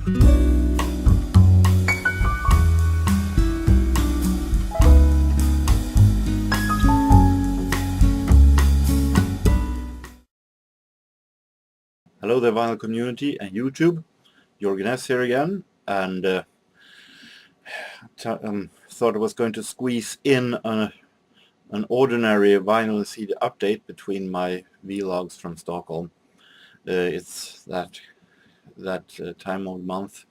Hello there, vinyl community and YouTube. JorgenS here again, and thought I was going to squeeze in an ordinary vinyl CD update between my vlogs from Stockholm. It's that time of month,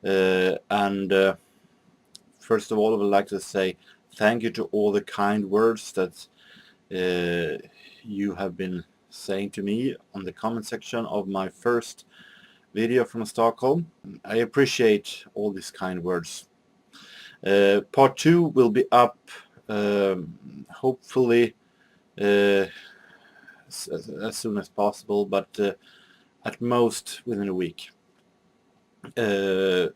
and first of all, I would like to say thank you to all the kind words that you have been saying to me on the comment section of my first video from Stockholm. I appreciate all these kind words. Part 2 will be up hopefully as soon as possible, but at most within a week. I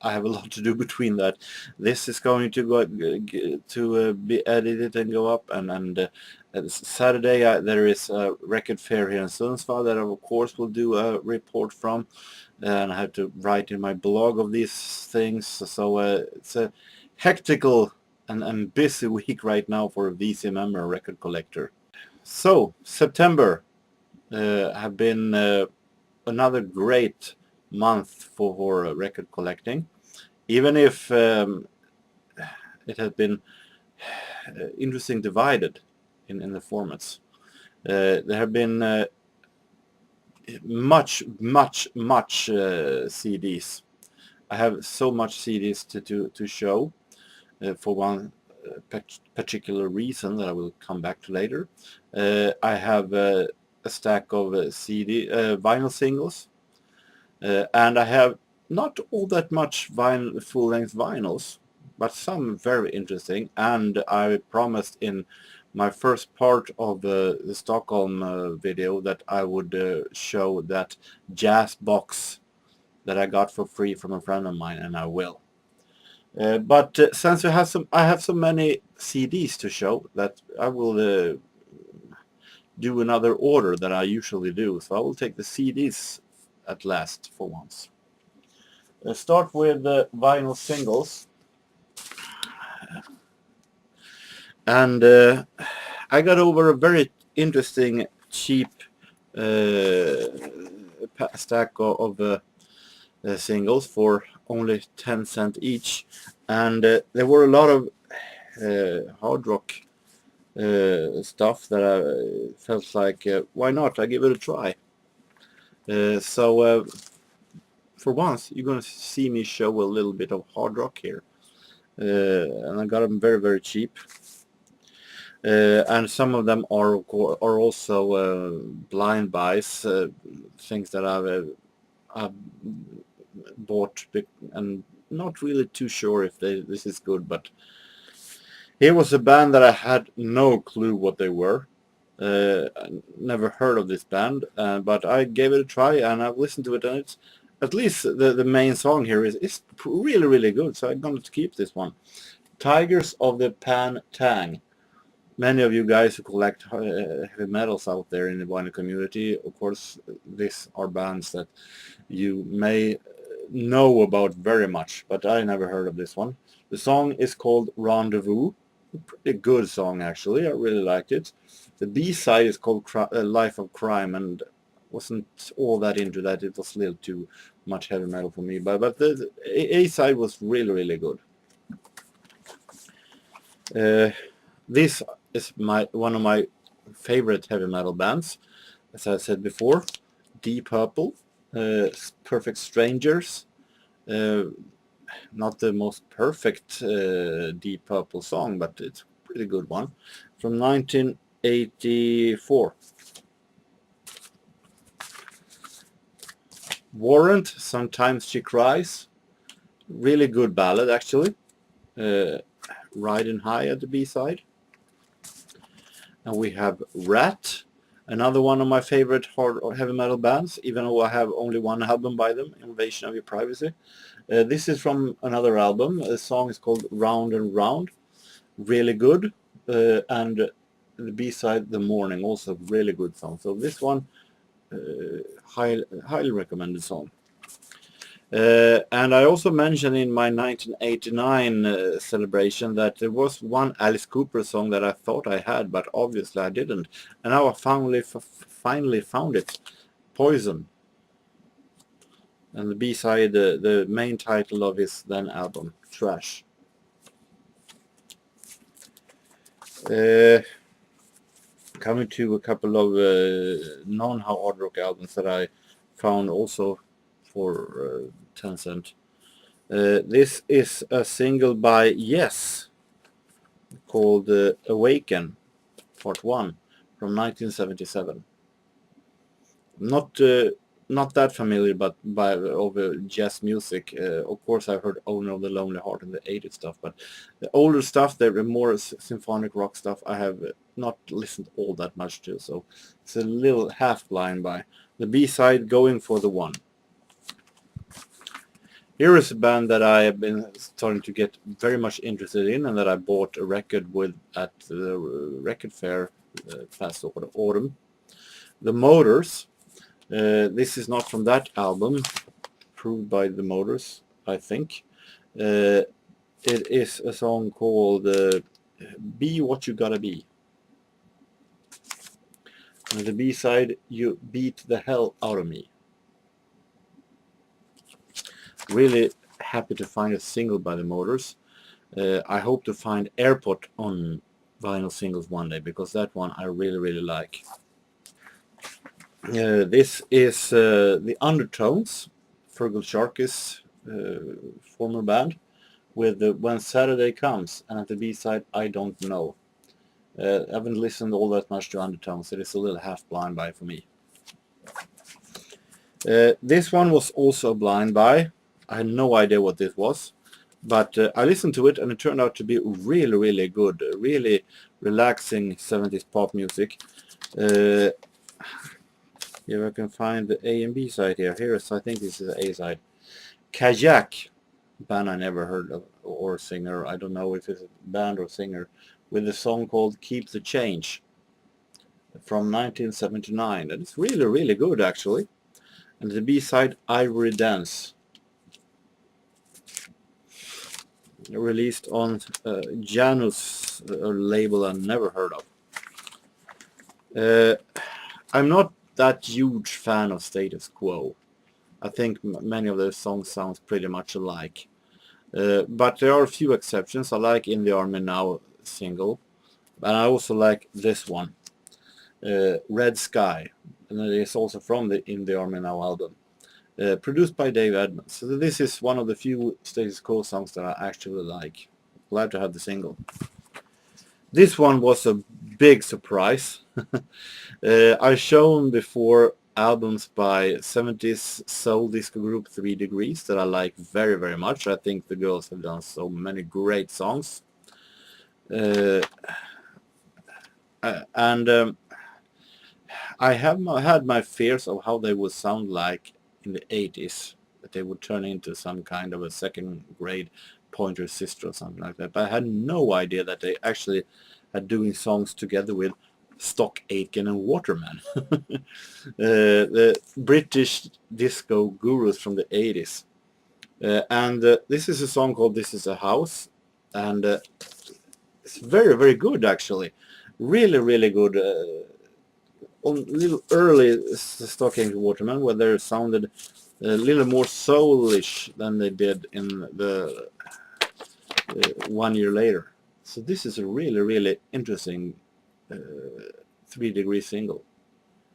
have a lot to do between that. This is going to go to be edited and go up, and Saturday there is a record fair here in Sundsvall that I of course will do a report from, and I have to write in my blog of these things, so it's a hectical and busy week right now for a VC member record collector. So September have been another great month for record collecting, even if it has been interesting divided in the formats. There have been much CDs. I have so much CDs to show for one particular reason that I will come back to later. I have a stack of vinyl singles, and I have not all that much full-length vinyls, but some very interesting, and I promised in my first part of the Stockholm video that I would show that jazz box that I got for free from a friend of mine, and I will. But since I have so many CDs to show that I will do another order that I usually do, so I will take the CDs at last for once. Start with the vinyl singles, and I got over a very interesting cheap stack of singles for only 10 cents each, and there were a lot of hard rock stuff that I felt like why not, I give it a try. So for once you're going to see me show a little bit of hard rock here, and I got them very cheap, and some of them are also blind buys, things that I've bought and not really too sure if this is good. But here was a band that I had no clue what they were. I never heard of this band, but I gave it a try, and I've listened to it, and it's at least the main song here is really good, so I'm going to keep this one. Tygers of the Tang. Many of you guys who collect heavy metals out there in the vinyl community, of course, these are bands that you may know about very much, but I never heard of this one. The song is called Rendezvous. A pretty good song, actually. I really liked it. The B-side is called Life of Crime, and wasn't all that into that. It was a little too much heavy metal for me, but the A-side was really good. This is one of my favorite heavy metal bands, as I said before. Deep Purple, Perfect Strangers. Not the most perfect Deep Purple song, but it's a pretty good one, from 1984. Warrant, Sometimes She Cries. Really good ballad, actually. Riding High at the B-side. And we have Ratt, another one of my favorite hard or heavy metal bands, even though I have only one album by them, Invasion of Your Privacy. This is from another album. The song is called Round and Round. Really good. And the B-side, The Morning, also really good song. So this one, highly recommended song. And I also mentioned in my 1989 celebration that there was one Alice Cooper song that I thought I had, but obviously I didn't. And now I finally found it, Poison. And the B-side, the main title of his then album, Trash. Coming to a couple of non-hard rock albums that I found also for 10 cents. This is a single by Yes called Awaken Part 1 from 1977. Not that familiar, but by over jazz music. Of course, I've heard Owner of the Lonely Heart and the 80s stuff, but the older stuff, the more symphonic rock stuff, I have not listened all that much to, so it's a little half blind by. The B-side, Going for the One. Here is a band that I have been starting to get very much interested in, and that I bought a record with at the record fair past autumn. The Motors. This is not from that album, proved by the Motors, I think. It is a song called Be What You Gotta Be. And the B-side, You Beat the Hell Out of Me. Really happy to find a single by the Motors. I hope to find Airport on vinyl singles one day, because that one I really like. This is the Undertones, Fergal Sharkey's former band, with When Saturday Comes, and at the B-side, I Don't Know. I haven't listened all that much to Undertones, it is a little half blind buy for me. This one was also a blind buy. I had no idea what this was, but I listened to it and it turned out to be really good, really relaxing 70s pop music. If I can find the A and B side here. I think this is the A side. Kayak, band I never heard of, or singer. I don't know if it's a band or singer, with a song called Keep the Change from 1979. And it's really good, actually. And the B side, Ivory Dance, released on Janus, a label I never heard of. I'm not that huge fan of Status Quo. I think many of their songs sound pretty much alike. But there are a few exceptions. I like In the Army Now single. And I also like this one, Red Sky. And it is also from the In the Army Now album. Produced by Dave Edmunds. So this is one of the few Status Quo songs that I actually like. Glad to have the single. This one was a big surprise. I've shown before albums by 70s soul disco group 3 Degrees that I like very much. I think the girls have done so many great songs. I have had my fears of how they would sound like in the 80s, that they would turn into some kind of a second grade Pointer Sister or something like that. But I had no idea that they actually are doing songs together with Stock Aitken and Waterman, the British disco gurus from the 80s. This is a song called This Is a House, and it's very good, actually. Really good. On a little early Stock Aitken and Waterman, where they sounded a little more soulish than they did in the 1 year later. So this is a really interesting 3 Degrees single.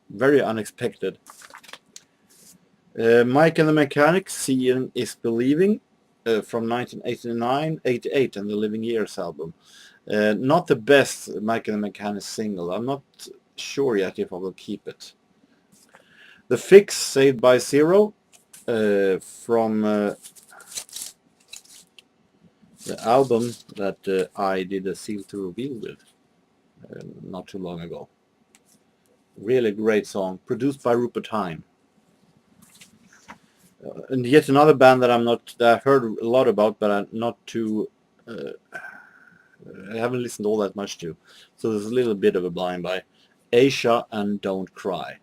Very unexpected. Mike and the Mechanics, Seeing is Believing, from 1989-88 and the Living Years album. Not the best Mike and the Mechanics single. I'm not sure yet if I will keep it. The Fix, Saved by Zero, from the album that I did a Seal to Reveal with not too long ago. Really great song, produced by Rupert Hine. And yet another band that I've heard a lot about, but I'm not too, I haven't listened all that much to. So there's a little bit of a blind buy. Asia and Don't Cry.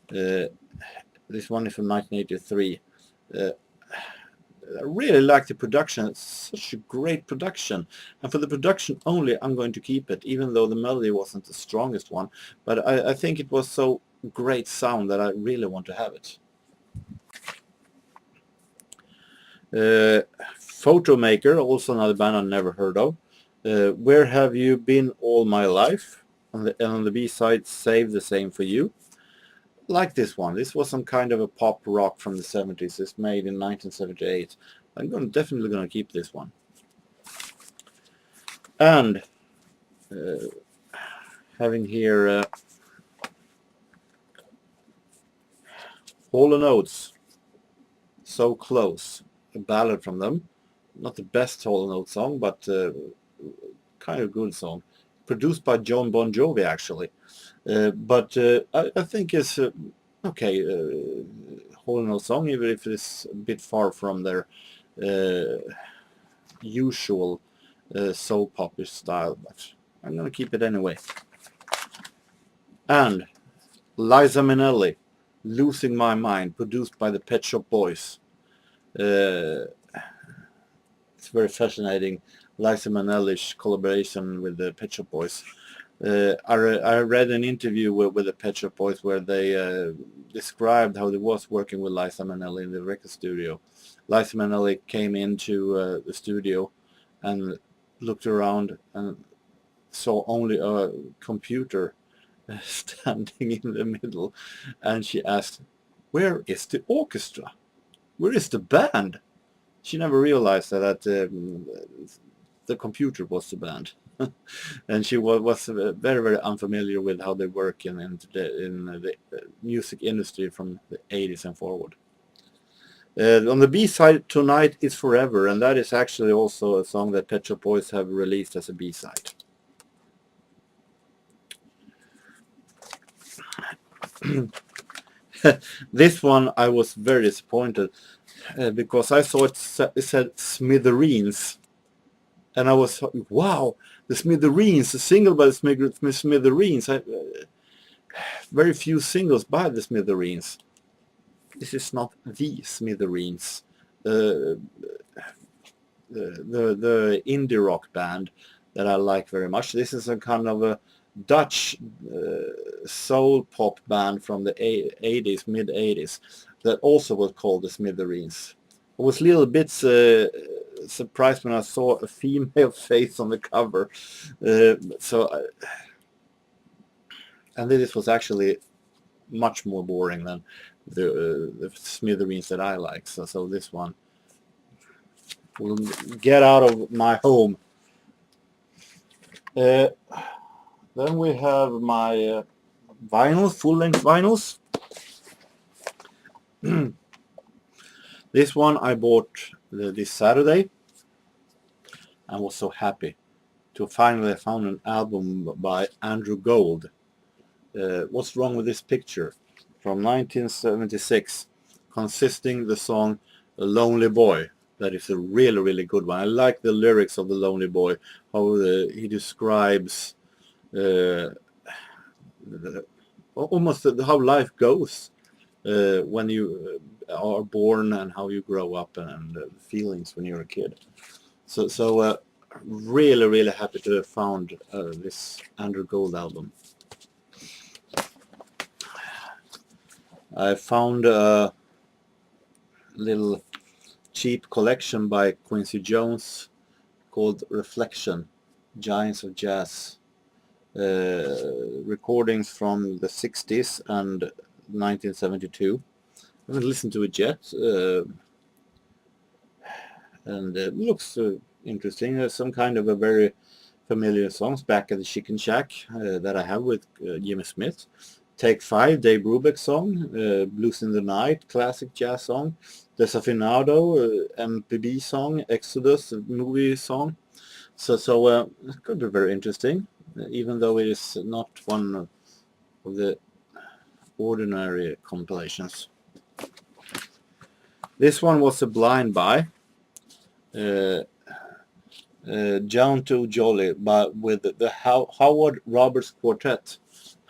This one is from 1983. I really like the production. It's such a great production, and for the production only, I'm going to keep it, even though the melody wasn't the strongest one. But I think it was so great sound that I really want to have it. Photomaker, also another band I never heard of. Where Have You Been All My Life? And on the B-side, Save the Same for You. Like this one. This was some kind of a pop rock from the 70s. It's made in 1978. I'm definitely going to keep this one. And having here Hall & Oates, So Close, a ballad from them. Not the best Hall & Oates song, but kind of good song. Produced by John Bon Jovi, actually. But I think it's okay Hall & Oates song, even if it's a bit far from their usual soul popish style. But I'm going to keep it anyway. And Liza Minelli, Losing My Mind, produced by the Pet Shop Boys. It's very fascinating, Liza Minnelli's collaboration with the Pet Shop Boys. I read an interview with the Pet Shop Boys where they described how it was working with Liza Minnelli in the record studio. Liza Minnelli came into the studio and looked around and saw only a computer standing in the middle, and she asked, "Where is the orchestra? Where is the band?" She never realized that the computer was the band. And she was very, very unfamiliar with how they work in the music industry from the 80s and forward. On the B-side, Tonight Is Forever, and that is actually also a song that Pet Shop Boys have released as a B-side. This one I was very disappointed because I saw it said Smithereens, and I was, wow, the Smithereens, the single by the Smithereens. Very few singles by the Smithereens. This is not the Smithereens, the indie rock band that I like very much. This is a kind of a Dutch soul pop band from the 80s, mid 80s, that also was called the Smithereens. I was a little bit surprised when I saw a female face on the cover. And this was actually much more boring than the Smithereens that I like. So this one will get out of my home. Then we have my vinyls, full-length vinyls. This one I bought this Saturday. I was so happy to finally found an album by Andrew Gold. What's Wrong with This Picture? From 1976, consisting the song A Lonely Boy. That is a really, really good one. I like the lyrics of The Lonely Boy, how he describes almost how life goes when you are born and how you grow up and feelings when you're a kid. So really, really happy to have found this Andrew Gold album. I found a little cheap collection by Quincy Jones called Reflection, Giants of Jazz. Recordings from the 60s and 1972. I haven't listened to it yet, and it looks interesting. There's some kind of a very familiar songs, Back at the Chicken Shack, that I have with Jimmy Smith. Take 5, Dave Brubeck song, Blues in the Night, classic jazz song, Desafinado, MPB song, Exodus, movie song. So it could be very interesting, even though it is not one of the ordinary compilations. This one was a blind buy, John Too Jolly, but with the Howard Roberts Quartet.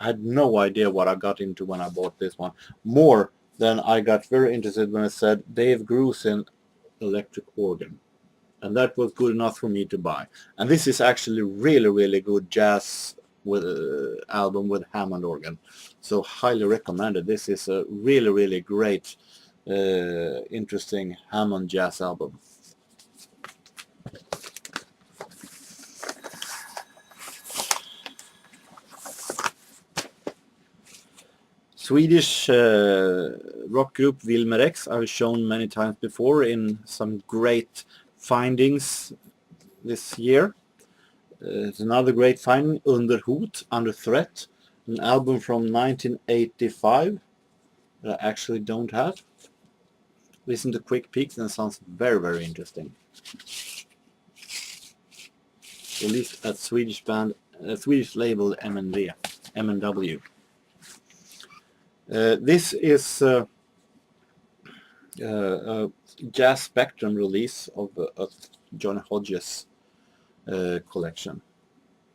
I had no idea what I got into when I bought this one. More then I got very interested when it said Dave Grusin electric organ. And that was good enough for me to buy. And this is actually really good jazz with album with Hammond organ. So highly recommended. This is a really great, interesting Hammond jazz album. Swedish rock group Wilmer X I've shown many times before in some great findings this year. It's another great finding, Under Hot, Under Threat, an album from 1985 that I actually don't have. Listen to quick peeks and it sounds very interesting. Released at Swedish label MNW. This is a Jazz Spectrum release of Johnny Hodges collection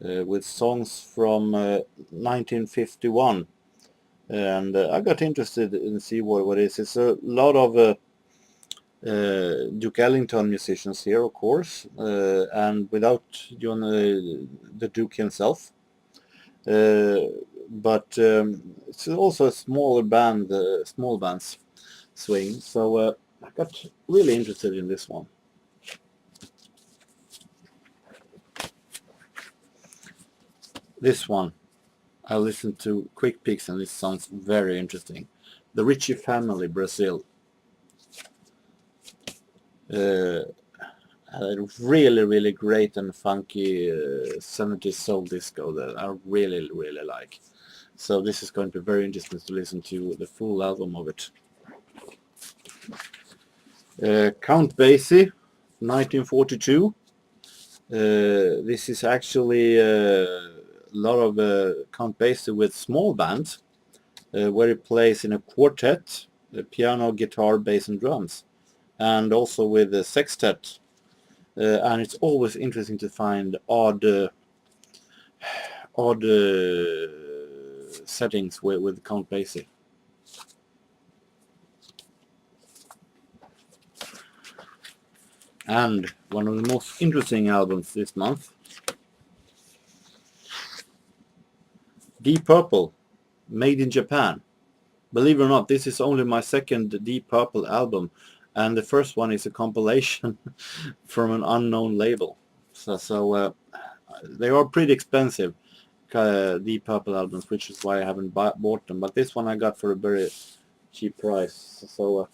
with songs from 1951, and I got interested in see what it is. It's a lot of Duke Ellington musicians here, of course, and without John the Duke himself. But it's also a smaller band, small bands swing. So I got really interested in this one. This one, I listened to quick peeks and this sounds very interesting. The Ritchie Family, Brazil. A really great and funky 70s soul disco that I really like. So this is going to be very interesting to listen to the full album of it. Count Basie, 1942. This is actually a lot of Count Basie with small bands, where he plays in a quartet, piano, guitar, bass and drums, and also with a sextet. And it's always interesting to find odd settings with Count Basie. And one of the most interesting albums this month, Deep Purple, made in Japan. Believe it or not, this is only my second Deep Purple album, and the first one is a compilation from an unknown label. So they are pretty expensive, Deep Purple albums, which is why I haven't bought them. But this one I got for a very cheap price. So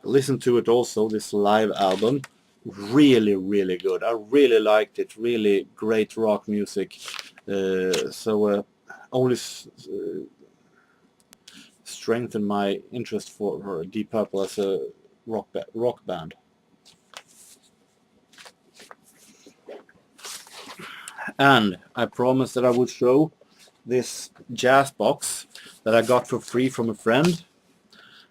listen to it also, this live album. Really good. I really liked it. Really great rock music. Only strengthened my interest for Deep Purple as a rock band. And I promised that I would show this jazz box that I got for free from a friend.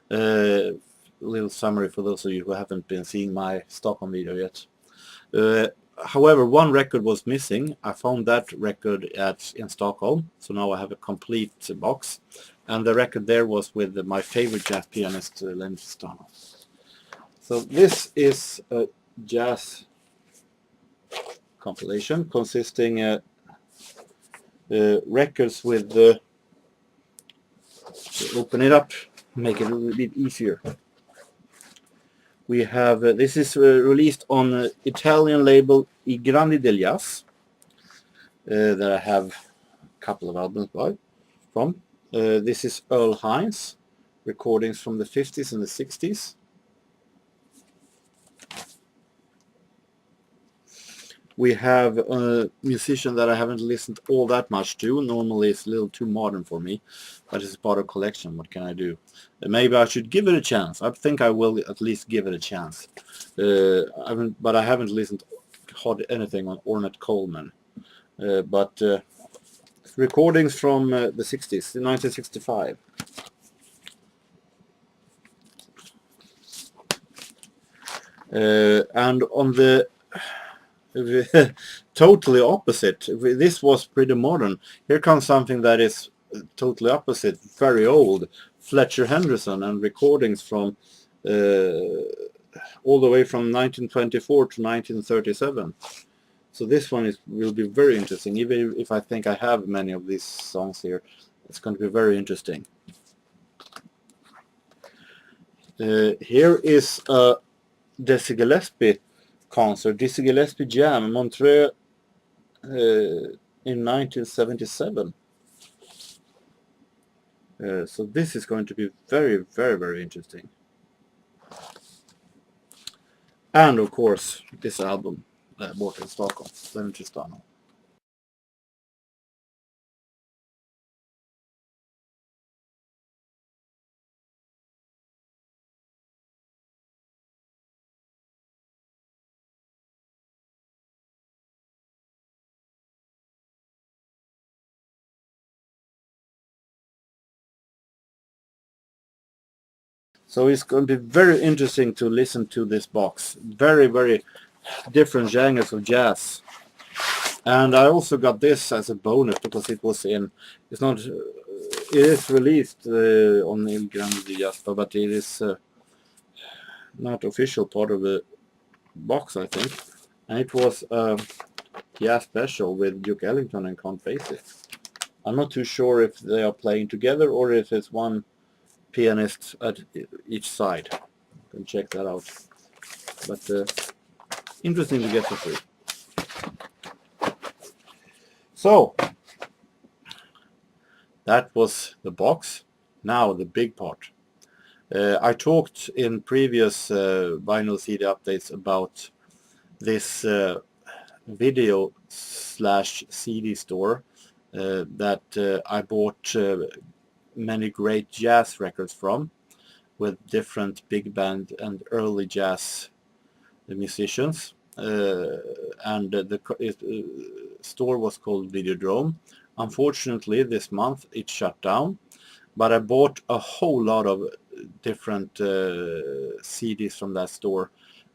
A little summary for those of you who haven't been seeing my Stockholm video yet. However, one record was missing. I found that record in Stockholm, so now I have a complete box. And the record there was with my favorite jazz pianist, Lenny Tristano. So this is a jazz compilation consisting records with the... open it up, make it a little bit easier. We have, this is released on Italian label I Grandi del Jazz, that I have a couple of albums from. This is Earl Hines, recordings from the 50s and the 60s. We have a musician that I haven't listened all that much to. Normally it's a little too modern for me, but it's part of a collection. What can I do? Maybe I should give it a chance. I think I will at least give it a chance. But I haven't listened hardly anything on Ornette Coleman. But recordings from the 60s, 1965. And on the totally opposite, this was pretty modern. Here comes something that is totally opposite, very old, Fletcher Henderson and recordings from all the way from 1924 to 1937. So this one will be very interesting. Even if I think I have many of these songs here, it's going to be very interesting. Here is a Dizzy Gillespie concert, Dizzy Gillespie Jam, Montreux in 1977. So this is going to be very, very, very interesting. And of course, this album that I bought in Stockholm, Tristano. So it's going to be very interesting to listen to this box. Very, very different genres of jazz. And I also got this as a bonus because it was in, it's not, it is released on Il Grande di Jasper, but it is not official part of the box, I think. And it was a jazz special with Duke Ellington and Count Basie. I'm not too sure if they are playing together or if it's one pianist at each side. You can check that out. But interesting to get for free. So that was the box. Now the big part. I talked in previous vinyl CD updates about this video / CD store that I bought many great jazz records from, with different big band and early jazz musicians. And the store was called Videodrome. Unfortunately, this month it shut down, but I bought a whole lot of different CDs from that store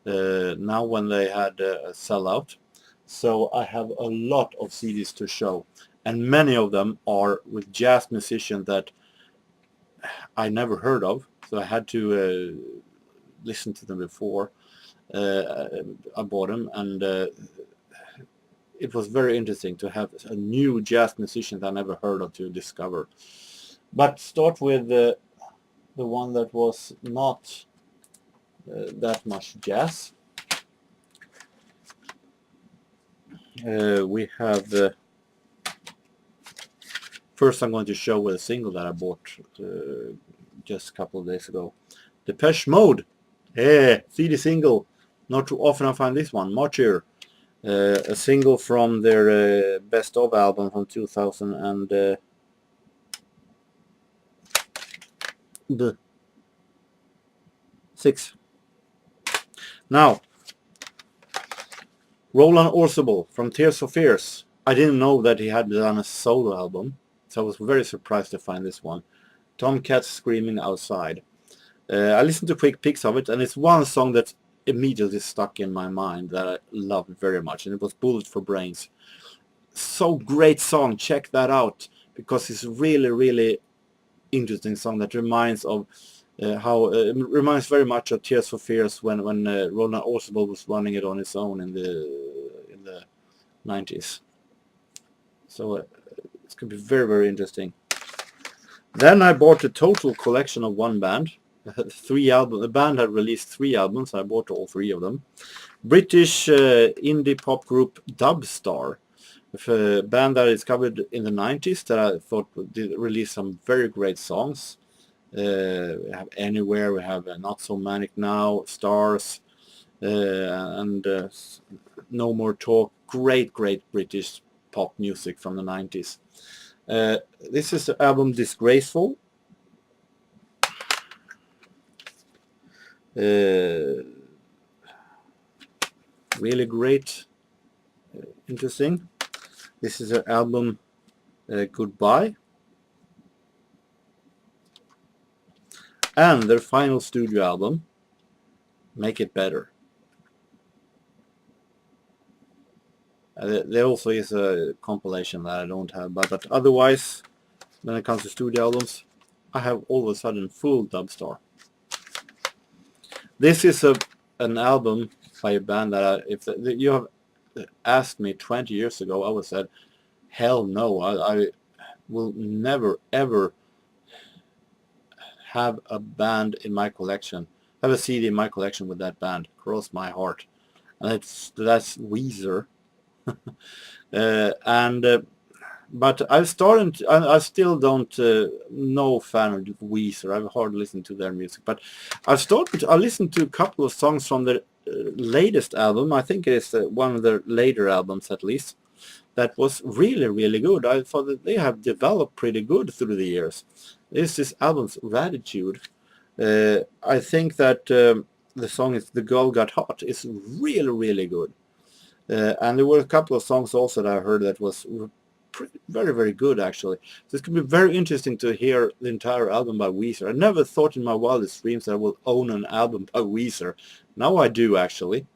now when they had a sellout. So I have a lot of CDs to show, and many of them are with jazz musicians that I never heard of, so I had to listen to them before I bought them, and it was very interesting to have a new jazz musician that I never heard of to discover. But start with the one that was not that much jazz. We have first I'm going to show with a single that I bought just a couple of days ago. Depeche Mode, CD single. Not too often I find this one. Martyr, a single from their Best Of album from 2006. Now, Roland Orzabal from Tears for Fears. I didn't know that he had done a solo album, so I was very surprised to find this one. Tomcats Screaming Outside. I listened to quick pics of it, and it's one song that immediately stuck in my mind that I loved very much, and it was Bullet for Brains. So great song, check that out, because it's really, really interesting song that reminds of reminds very much of Tears for Fears when Roland Orzabal was running it on his own in the 90s. So it's going to be very, very interesting. Then I bought a total collection of one band. 3 albums. The band had released 3 albums. I bought all 3 of them. British indie pop group Dubstar, a band that I discovered in the 90s that I thought did release some very great songs. We have Anywhere, we have Not So Manic Now, Stars, and No More Talk. Great British pop music from the 90s. This is the album Disgraceful. Really great, interesting. This is an album Goodbye, and their final studio album Make It Better. There also is a compilation that I don't have, but otherwise when it comes to studio albums I have all of a sudden full Dubstar. This is an album by a band that if you have asked me 20 years ago, I would have said, hell no, I will never ever have a band in my collection, have a CD in my collection with that band. Cross my heart. And that's Weezer. But I still don't no fan of Weezer. I've hardly listened to their music, but I listened to a couple of songs from their latest album. I think it is one of their later albums at least. That was really, really good. I thought that they have developed pretty good through the years. This album's Gratitude. I think that the song is The Girl Got Hot. It's really, really good. And there were a couple of songs also that I heard that was very, very good actually. So it's going to be very interesting to hear the entire album by Weezer. I never thought in my wildest dreams that I will own an album by Weezer. Now I do actually.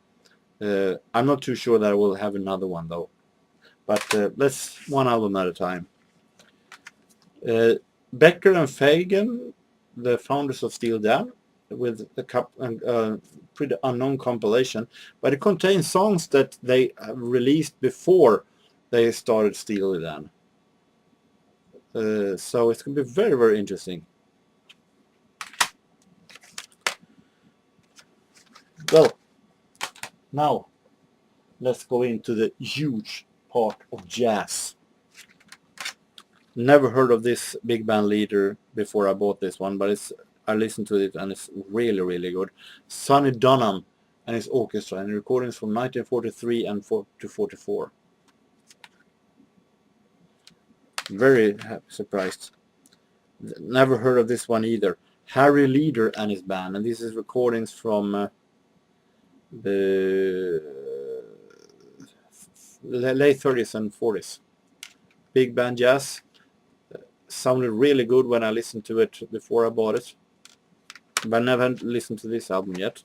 I'm not too sure that I will have another one though. But let's one album at a time. Becker and Fagan, the founders of Steel Dan, with a pretty unknown compilation, but it contains songs that they released before they started Steel Dan. So it's going to be very, very interesting. Well, now let's go into the huge part of jazz. Never heard of this big band leader before I bought this one, but I listened to it and it's really, really good. Sonny Dunham and his orchestra, and recordings from 1943 and to 44. Very surprised. Never heard of this one either. Harry Leader and his band, and this is recordings from the late 30s and 40s. Big band jazz. Sounded really good when I listened to it before I bought it, but I never listened to this album yet.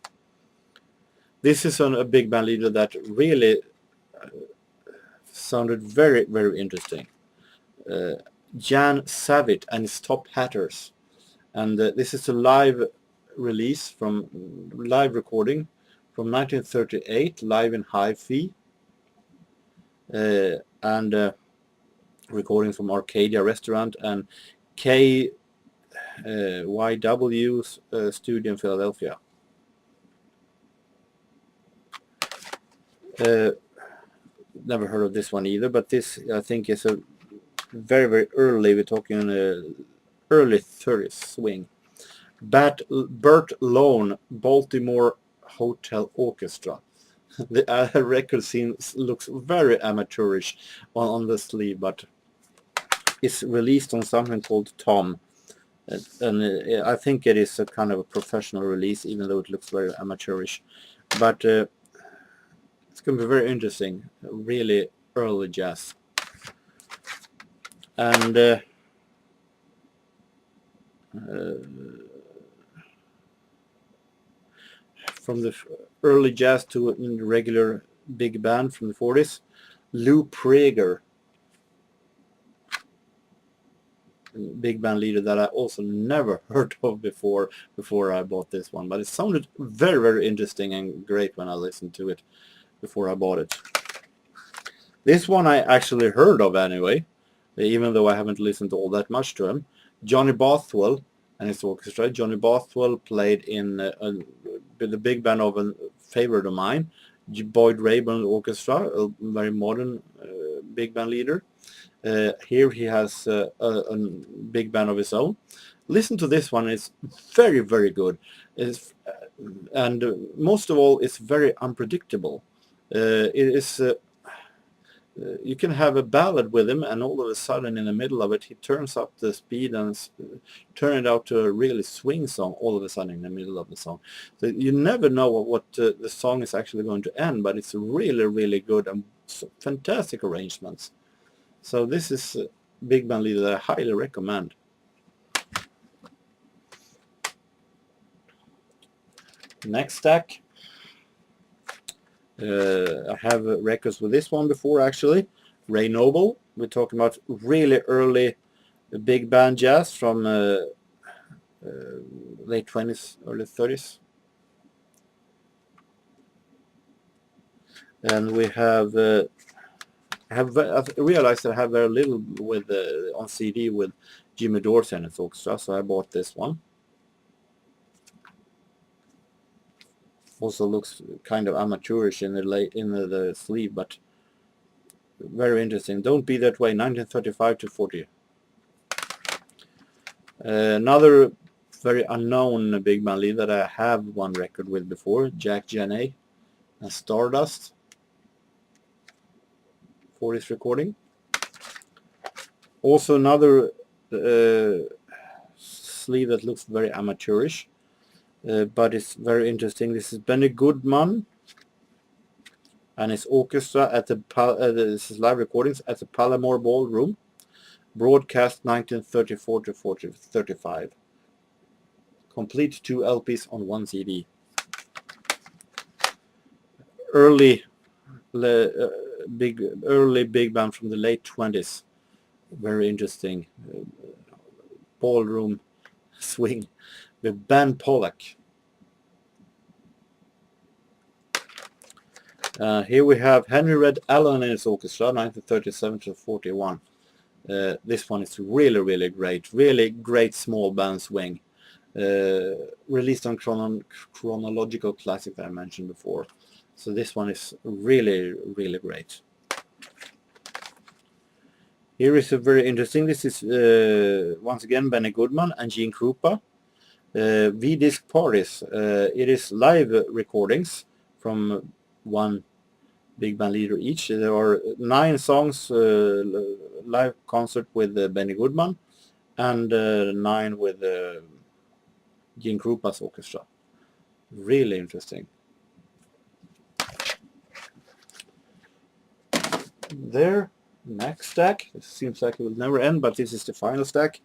This is a big band leader that really sounded very, very interesting. Jan Savitt and his Top Hatters, and this is a live release from live recording from 1938, live in Hi-Fi, and recording from Arcadia Restaurant and KYW's studio in Philadelphia. Never heard of this one either, but this I think is a very, very early, we're talking early 30s swing. Bert Lown, Biltmore Hotel Orchestra. The record scene looks very amateurish on the sleeve, but it's released on something called Tom, and I think it is a kind of a professional release, even though it looks very amateurish. But it's going to be very interesting, really early jazz. And from the early jazz to a regular big band from the 40s, Lou Prager, big band leader that I also never heard of before I bought this one, but it sounded very, very interesting and great when I listened to it before I bought it. This one I actually heard of anyway, even though I haven't listened all that much to him. Johnny Bothwell and his orchestra. Johnny Bothwell played in the big band of a favorite of mine, Boyd Rayburn Orchestra, a very modern big band leader. Here he has a big band of his own. Listen to this one, it's very, very good. And most of all, it's very unpredictable. It is you can have a ballad with him, and all of a sudden in the middle of it he turns up the speed and turn it out to a really swing song all of a sudden in the middle of the song. So you never know what the song is actually going to end, but it's really, really good and fantastic arrangements. So this is a big band leader that I highly recommend. Next stack. I have records with this one before actually. Ray Noble. We're talking about really early big band jazz from late 20s, early 30s. And we have I've realized I have very little with on CD with Jimmy Dorsey and his orchestra, so I bought this one. Also looks kind of amateurish in the sleeve, but very interesting. Don't Be That Way, 1935 to 40. Another very unknown big band lead that I have one record with before, Jack Janney and Stardust, 40s recording. Also another sleeve that looks very amateurish, but it's very interesting. This is Benny Goodman and his orchestra at the this is live recordings at the Palomar Ballroom, broadcast 1934 to 35. Complete 2 LPs on 1 CD. Early big band from the late 20s. Very interesting. Ballroom swing with Ben Pollack. Here we have Henry Red Allen and his orchestra, 1937 to 41. This one is really great small band swing. Released on Chronological Classic that I mentioned before. So this one is really great. Here is a very interesting, this is once again Benny Goodman and Gene Krupa. V-Disc Parties. It is live recordings from one big band leader each. There are 9 songs live concert with Benny Goodman and 9 with Gene Krupa's orchestra. Really interesting. There, next stack. It seems like it will never end, but this is the final stack.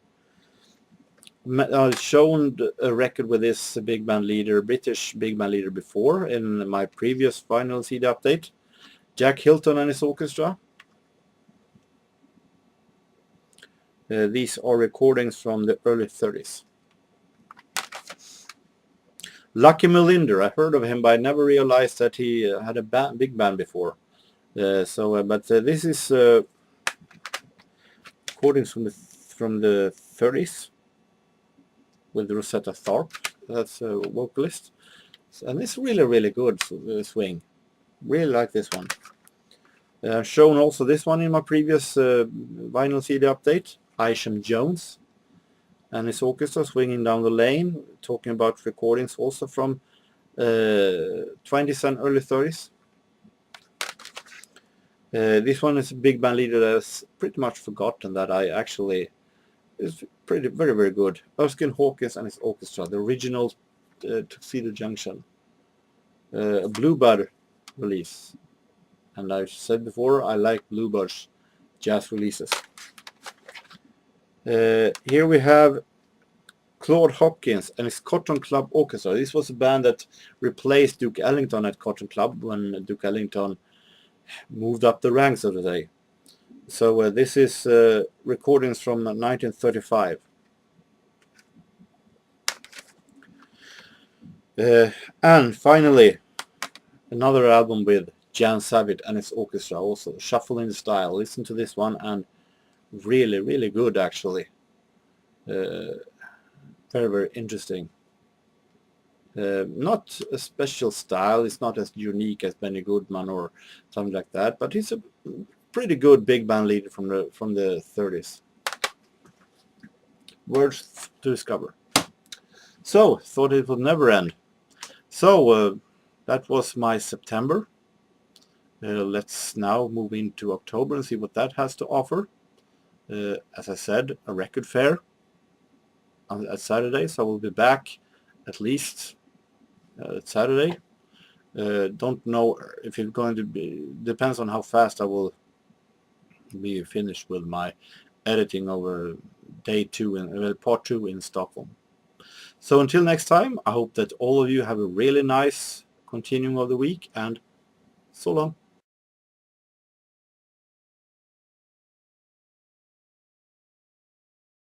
I've shown a record with this big band leader, British big band leader before in my previous final CD update. Jack Hilton and his orchestra. These are recordings from the early 30s. Lucky Melinder, I heard of him, but I never realized that he had a big band before. This is recordings from the 30s with Rosetta Tharpe. That's a vocalist, and it's really good swing. Really like this one. Shown also this one in my previous vinyl CD update. Isham Jones and his orchestra swinging down the lane, talking about recordings also from 20s and early 30s. This one is a big band leader that's pretty much forgotten that I actually is very good. Erskine Hawkins and his orchestra, the original Tuxedo Junction, a Bluebird release. And I've said before, I like Bluebird's jazz releases. Here we have Claude Hopkins and his Cotton Club Orchestra. This was a band that replaced Duke Ellington at Cotton Club when Duke Ellington moved up the ranks, so to say. So this is recordings from 1935. And finally, another album with Jan Savitt and his orchestra, also Shuffle in the Style. Listen to this one, and really good actually. Very interesting. Not a special style, it's not as unique as Benny Goodman or something like that, but he's a pretty good big band leader from the 30s. Words to discover. So, thought it would never end. So, that was my September. Let's now move into October and see what that has to offer. As I said, a record fair on Saturday, so I will be back at least Saturday. Don't know if it's going to be, depends on how fast I will be finished with my editing over day 2 and part 2 in Stockholm. So until next time, I hope that all of you have a really nice continuing of the week, and so long.